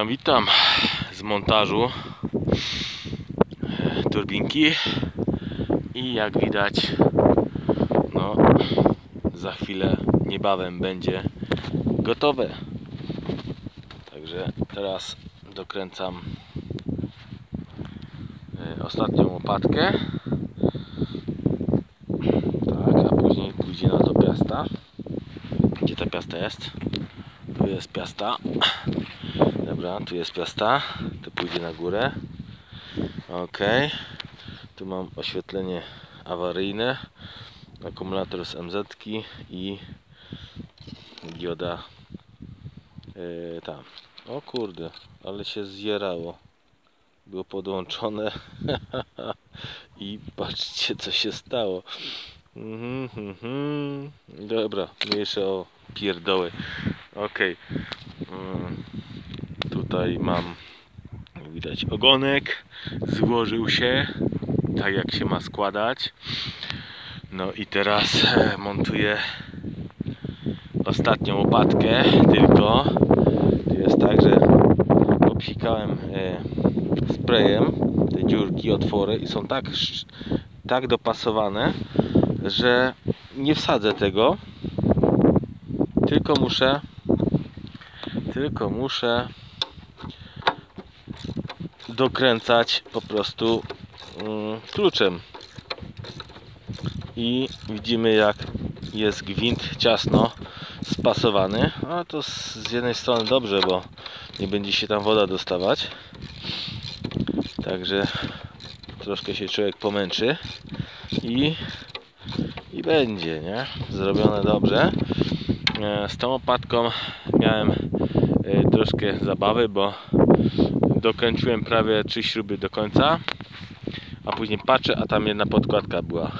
Witam z montażu turbinki i jak widać, no za chwilę, niebawem będzie gotowe. Także teraz dokręcam ostatnią łopatkę, tak, a później pójdzie na to piasta. Gdzie ta piasta jest? Tu jest piasta. Dobra, tu jest piasta, to pójdzie na górę. Ok, tu mam oświetlenie awaryjne, akumulator z MZ-ki i dioda tam. O kurde, ale się zjerało, było podłączone i patrzcie, co się stało. Dobra, mniejsze o pierdoły. Ok, tutaj mam, jak widać, ogonek złożył się tak, jak się ma składać. No i teraz montuję ostatnią łopatkę, tylko tu jest tak, że obsikałem sprayem te dziurki, otwory i są tak dopasowane, że nie wsadzę tego, tylko muszę dokręcać po prostu kluczem. I widzimy, jak jest gwint ciasno spasowany. A to z jednej strony dobrze, bo nie będzie się tam woda dostawać. Także troszkę się człowiek pomęczy i będzie, nie? Zrobione dobrze. Z tą łopatką miałem troszkę zabawy, bo dokręciłem prawie 3 śruby do końca, a później patrzę, a tam jedna podkładka była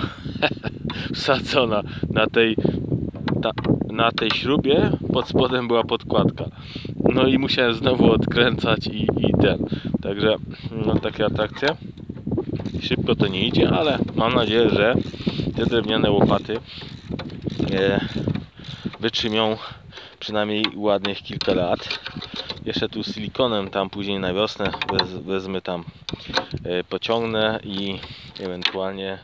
wsadzona na tej śrubie, pod spodem była podkładka. No i musiałem znowu odkręcać i także no, takie atrakcje. Szybko to nie idzie, ale mam nadzieję, że te drewniane łopaty wytrzymią przynajmniej ładnych kilka lat. Jeszcze tu silikonem tam później na wiosnę wezmę, tam pociągnę i ewentualnie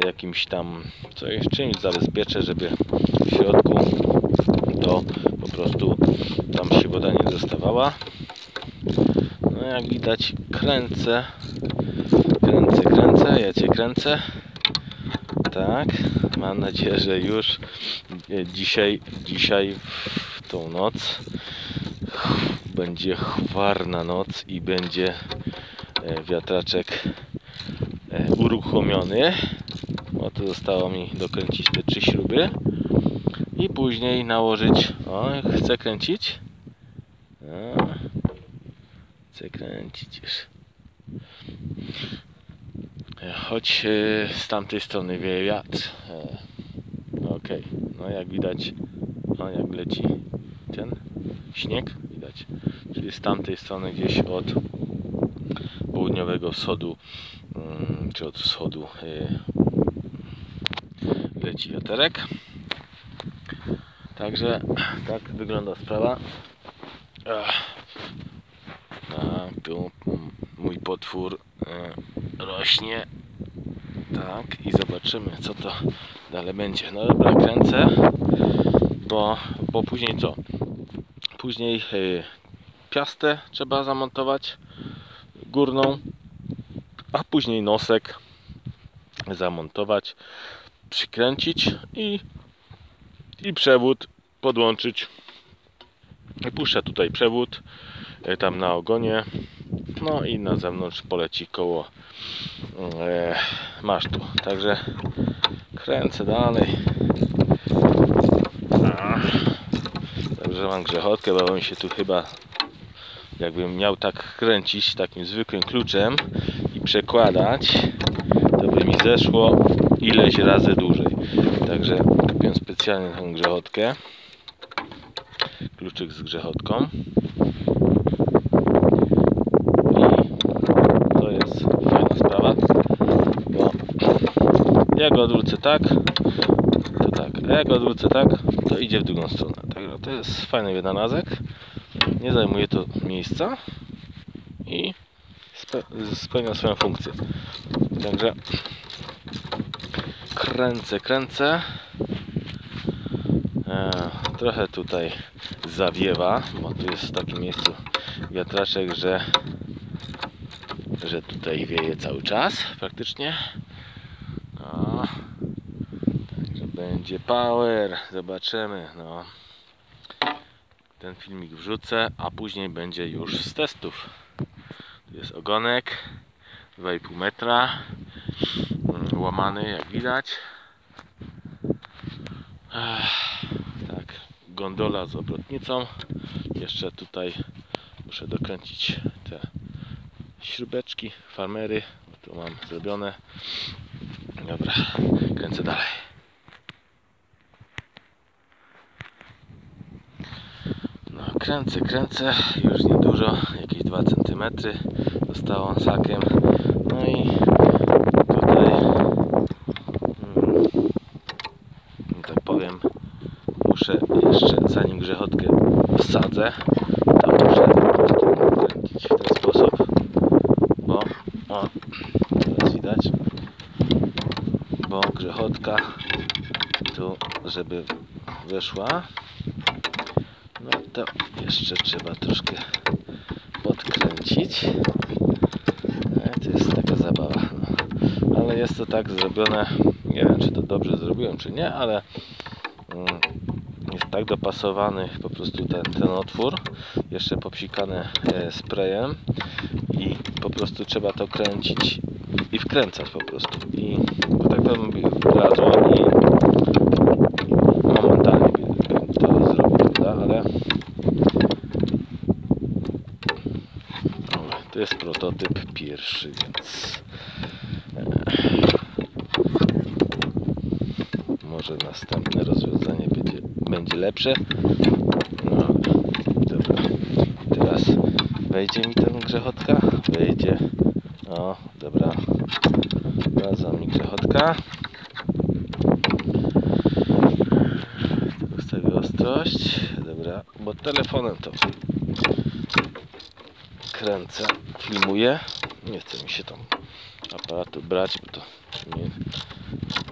jakimś tam czymś zabezpieczę, żeby w środku to po prostu tam się woda nie dostawała. No jak widać, kręcę, ja cię kręcę. Tak, mam nadzieję, że już dzisiaj w tą noc będzie chmarna noc i będzie wiatraczek uruchomiony. O, to zostało mi dokręcić te 3 śruby i później nałożyć. O, chcę kręcić. Chcę kręcić już. Choć z tamtej strony wieje wiatr. Ok, no jak widać, no jak leci ten śnieg, widać, czyli z tamtej strony gdzieś od południowego wschodu, czy od wschodu leci wiaterek. Także tak wygląda sprawa. Tu mój potwór rośnie. Tak, i zobaczymy, co to dalej będzie. No dobra, kręcę, bo później co? Później piastę trzeba zamontować górną, a później nosek zamontować, przykręcić i przewód podłączyć. Puszczę tutaj przewód tam na ogonie, no i na zewnątrz poleci koło masztu. Także kręcę dalej. Także mam grzechotkę, bo bym się tu chyba, jakbym miał tak kręcić takim zwykłym kluczem i przekładać, to by mi zeszło ileś razy dłużej. Także kupiłem specjalnie tą grzechotkę, kluczyk z grzechotką. I to jest fajna sprawa, bo jak go odwrócę tak, to tak, a jak go odwrócę tak, to idzie w drugą stronę. Także to jest fajny wynalazek. nie zajmuje to miejsca i spełnia swoją funkcję. Także kręcę. Trochę tutaj zawiewa, bo tu jest w takim miejscu wiatraczek, że tutaj wieje cały czas praktycznie. Także będzie power, zobaczymy. No. Ten filmik wrzucę, a później będzie już z testów. Tu jest ogonek 2,5 metra, łamany jak widać. Tak, gondola z obrotnicą. Jeszcze tutaj muszę dokręcić te śrubeczki, farmery. Tu mam zrobione. Dobra, kręcę dalej. No, kręcę. Już niedużo, jakieś 2 cm zostało sakiem. No i tutaj tak powiem, muszę jeszcze, zanim grzechotkę wsadzę, to muszę po prostu kręcić w ten sposób, bo teraz widać, bo grzechotka tu, żeby weszła, no to jeszcze trzeba troszkę podkręcić. To jest taka zabawa, no. Ale jest to tak zrobione, nie wiem czy to dobrze zrobiłem czy nie, ale jest tak dopasowany po prostu ten otwór, jeszcze popsikane sprayem i po prostu trzeba to kręcić i wkręcać po prostu, i bo tak to bym wlazło i momentalnie bym to zrobił, prawda? Ale to jest prototyp pierwszy, więc może następne rozwiązanie będzie lepsze. No, dobra. Teraz wejdzie mi ten grzechotka? Wejdzie. O, dobra. Wraca mi grzechotka. Ustawię ostrość. Dobra, bo telefonem to kręcę, filmuję. Nie chce mi się tam aparatu brać, bo to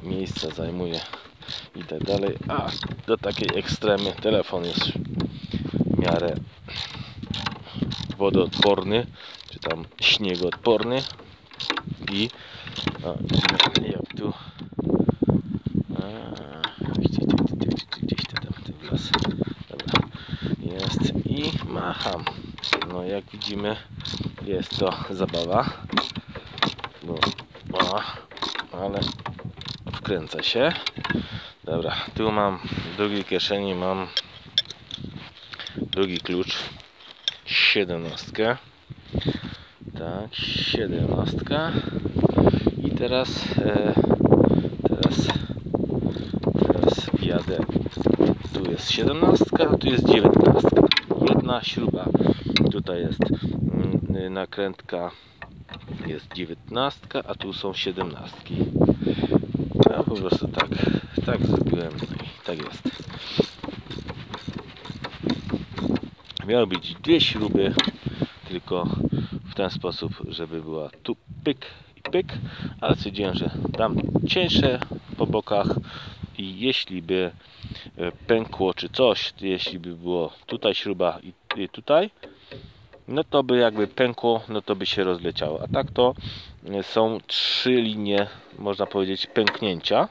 miejsca zajmuje i tak dalej. A do takiej ekstremy telefon jest w miarę wodoodporny, czy tam śniegoodporny i jak tu gdzieś tam ten las, dobra, jest i macham. No jak widzimy, jest to zabawa, ale wkręca się. Dobra, tu mam w drugiej kieszeni, mam drugi klucz, 17. Tak, 17. I teraz jadę. Tu jest 17, a tu jest 19. Jedna śruba. Tutaj jest nakrętka, jest 19, a tu są 17. Ja po prostu tak zrobiłem, no i tak jest. Miały być 2 śruby, tylko w ten sposób, żeby była tu pyk i pyk, ale stwierdziłem, że dam cieńsze po bokach i jeśli by pękło czy coś, jeśli by było tutaj śruba i tutaj, no to by jakby pękło, no to by się rozleciało. A tak to są 3 linie, można powiedzieć, pęknięcia.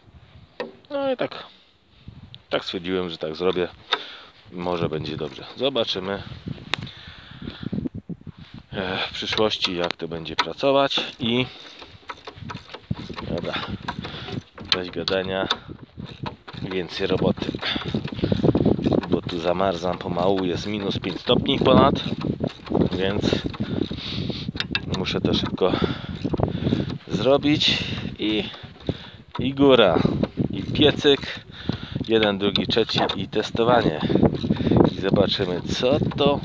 No i tak stwierdziłem, że tak zrobię. Może będzie dobrze. Zobaczymy w przyszłości, jak to będzie pracować. I dobra, bez gadania, więcej roboty, bo tu zamarzam pomału, jest minus 5 stopni ponad, więc muszę to szybko zrobić i góra, i piecyk, jeden, drugi, trzeci i testowanie i zobaczymy co to,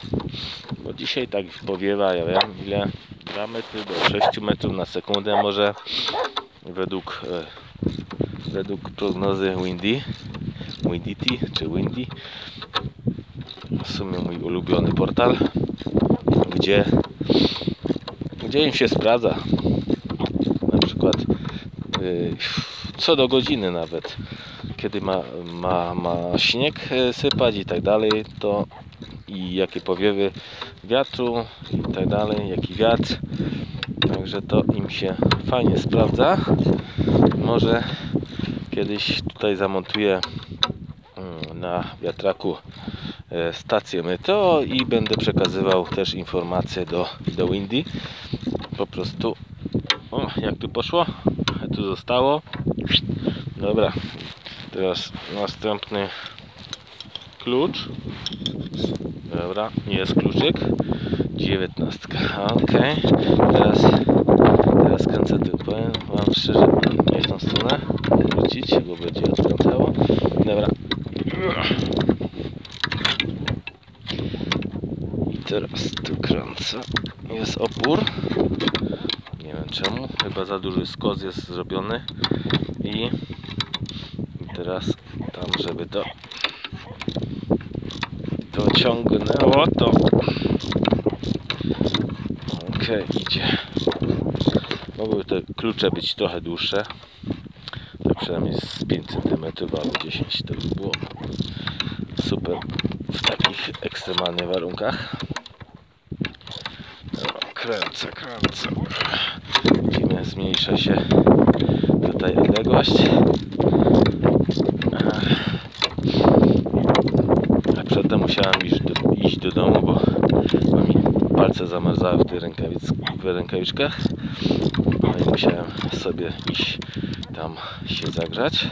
bo dzisiaj tak powiewa, ja wiem ile, 2 metry do 6 metrów na sekundę może, według prognozy Windy czy Windy. w sumie mój ulubiony portal, gdzie im się sprawdza. Na przykład co do godziny nawet, kiedy ma śnieg sypać i tak dalej, to i jakie powiewy wiatru i tak dalej, jaki wiatr. Także to im się fajnie sprawdza. Może kiedyś tutaj zamontuję na wiatraku stację meteo i będę przekazywał też informacje do Windy. Po prostu jak tu poszło, tu zostało. Dobra, teraz następny klucz. Dobra, jest kluczyk 19. Ok, teraz kręcę tym. Powiem wam szczerze, nie w tą stronę wrócić, bo będzie odkręcało. Dobra. I teraz tu kręcę. Jest opór. Nie wiem czemu, chyba za duży skos jest zrobiony. I teraz tam, żeby to ciągnęło, to ok, idzie. Mogły te klucze być trochę dłuższe, tak przynajmniej z 5 cm albo 10, to by było super w takich ekstremalnych warunkach. No, kręcę. Widzimy, zmniejsza się tutaj odległość. A przedtem musiałem iść do domu, bo mi palce zamarzały w rękawiczkach. No i musiałem sobie iść tam się zagrzać.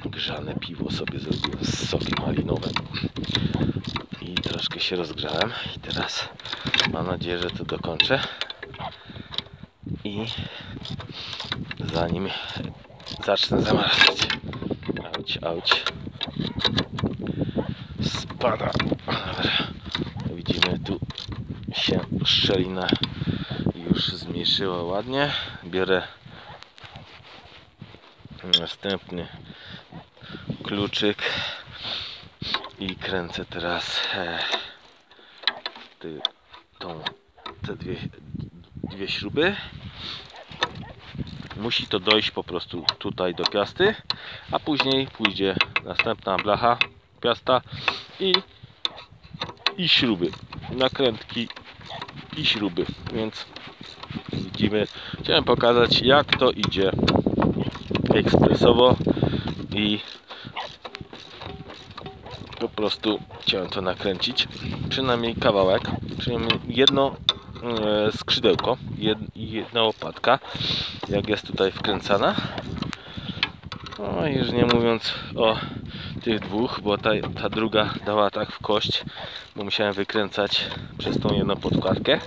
Grzane piwo sobie zrobiłem z sokiem malinowym. I troszkę się rozgrzałem. I teraz mam nadzieję, że to dokończę. I zanim zacznę zamarzać. Auć. Spada. Dobra. Widzimy, tu się szczelina już zmniejszyła ładnie. Biorę następny kluczyk i kręcę teraz te dwie śruby. Musi to dojść po prostu tutaj do piasty, a później pójdzie następna blacha, piasta i śruby, nakrętki i śruby. Więc widzimy, chciałem pokazać, jak to idzie ekspresowo i po prostu chciałem to nakręcić, przynajmniej kawałek, przynajmniej jedno skrzydełko, jedna łopatka, jak jest tutaj wkręcana. No i już nie mówiąc o tych dwóch, bo ta druga dała tak w kość, bo musiałem wykręcać przez tą jedną podkładkę.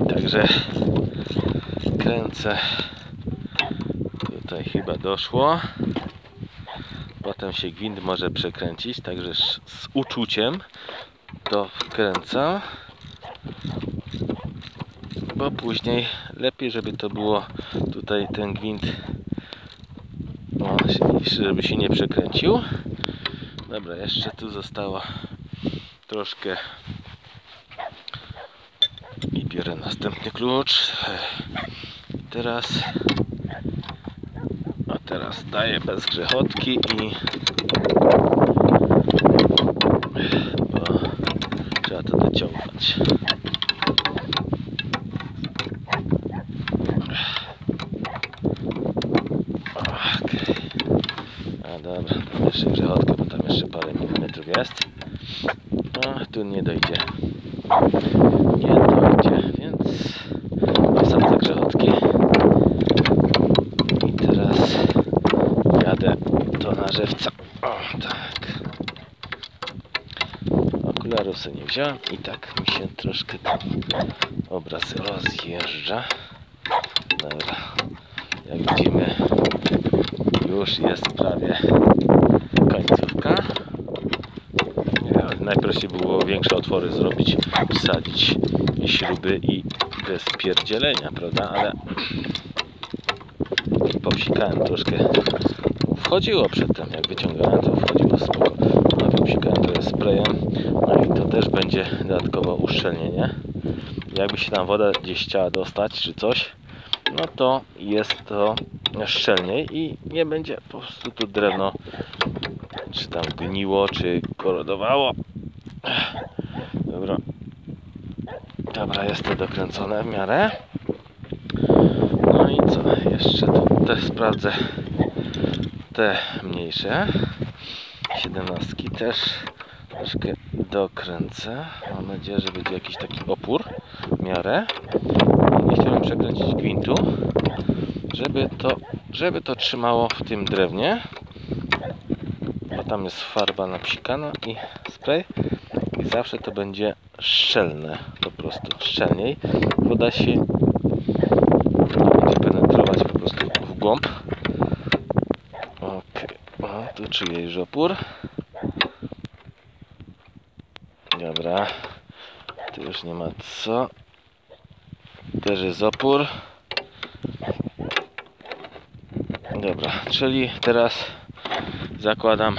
Także kręcę. Tutaj chyba doszło. Potem się gwint może przekręcić, także z uczuciem to wkręcam, bo później lepiej, żeby to było tutaj ten gwint, żeby się nie przekręcił. Dobra, jeszcze tu zostało troszkę i biorę następny klucz. Teraz daję bez grzechotki i bo trzeba to dociągnąć. Okay. A dobra, jeszcze grzechotkę, bo tam jeszcze parę milimetrów jest. A tu nie dojdzie. Więc wsadzę grzechotki. I teraz jadę do narzewca. O, tak. Okularów sobie nie wziąłem i tak mi się troszkę tam obraz rozjeżdża. Dobra. Jak widzimy, już jest prawie końcówka. Najprościej było większe otwory zrobić, wsadzić śruby i bez pierdzielenia, prawda? Ale powsikałem troszkę. Wchodziło przedtem, jak wyciągałem, to wchodziło spoko. najpierw psikałem trochę sprayem, no i to też będzie dodatkowo uszczelnienie. Jakby się tam woda gdzieś chciała dostać czy coś, no to jest to szczelniej i nie będzie po prostu tu drewno czy tam gniło, czy korodowało. Dobra. Dobra, jest to dokręcone w miarę. No i co? Jeszcze tu też sprawdzę te mniejsze 17 też troszkę dokręcę. Mam nadzieję, że będzie jakiś taki opór w miarę. Nie chciałem przekręcić gwintu, żeby to trzymało w tym drewnie, bo tam jest farba napsikana i spray i zawsze to będzie szczelne, po prostu szczelniej. Woda się będzie penetrować po prostu w głąb. Ok, o, tu czuję już opór. Dobra, tu już nie ma co. Też jest opór. Dobra, czyli teraz zakładam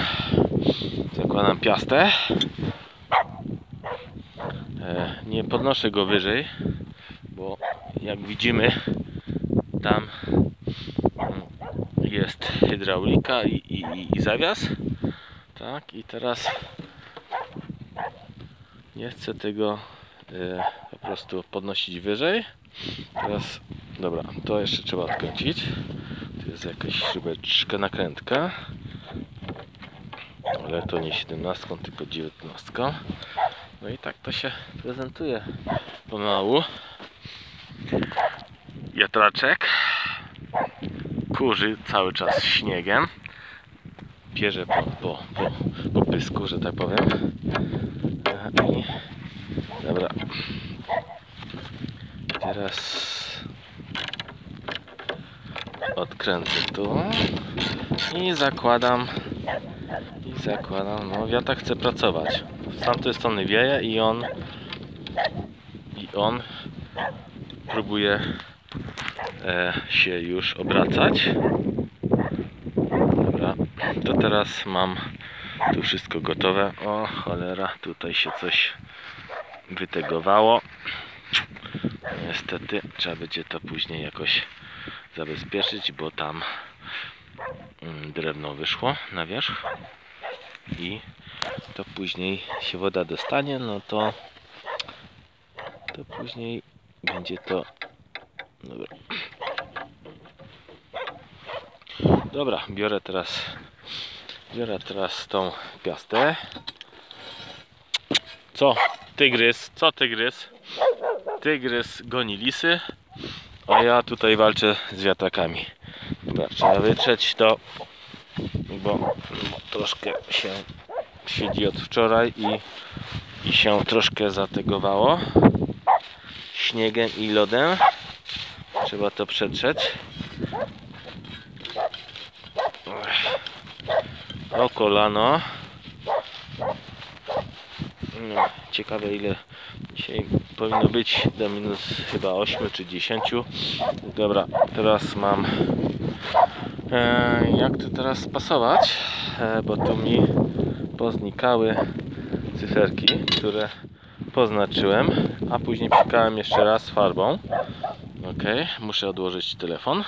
piastę. Nie podnoszę go wyżej, bo jak widzimy tam jest hydraulika i zawias. Tak, i teraz nie chcę tego po prostu podnosić wyżej. Teraz, dobra, to jeszcze trzeba odkręcić. Tu jest jakaś śrubeczka, nakrętka. Ale to nie 17, tylko 19. No i tak to się prezentuje pomału. Wiatraczek kurzy cały czas śniegiem. Bierze po pysku, że tak powiem. I dobra. Teraz odkręcę tu i zakładam. No wiatrak chce pracować. Z tamtej strony wieje i on próbuje się już obracać. Dobra, to teraz mam tu wszystko gotowe. O cholera, tutaj się coś wytegowało. Niestety trzeba będzie to później jakoś zabezpieczyć, bo tam drewno wyszło na wierzch i to później się woda dostanie, no to później będzie to dobra. Dobra, biorę teraz tą piastę. Co? Tygrys? Co tygrys? Tygrys goni lisy, a ja tutaj walczę z wiatrakami. Dobra, trzeba wytrzeć to, bo troszkę się siedzi od wczoraj i się troszkę zategowało śniegiem i lodem. Trzeba to przetrzeć. O kolano. No, ciekawe ile dzisiaj powinno być, do minus chyba 8 czy 10. Dobra, teraz mam jak to teraz spasować, bo tu mi poznikały cyferki, które poznaczyłem, a później psikałem jeszcze raz farbą. Ok, muszę odłożyć telefon.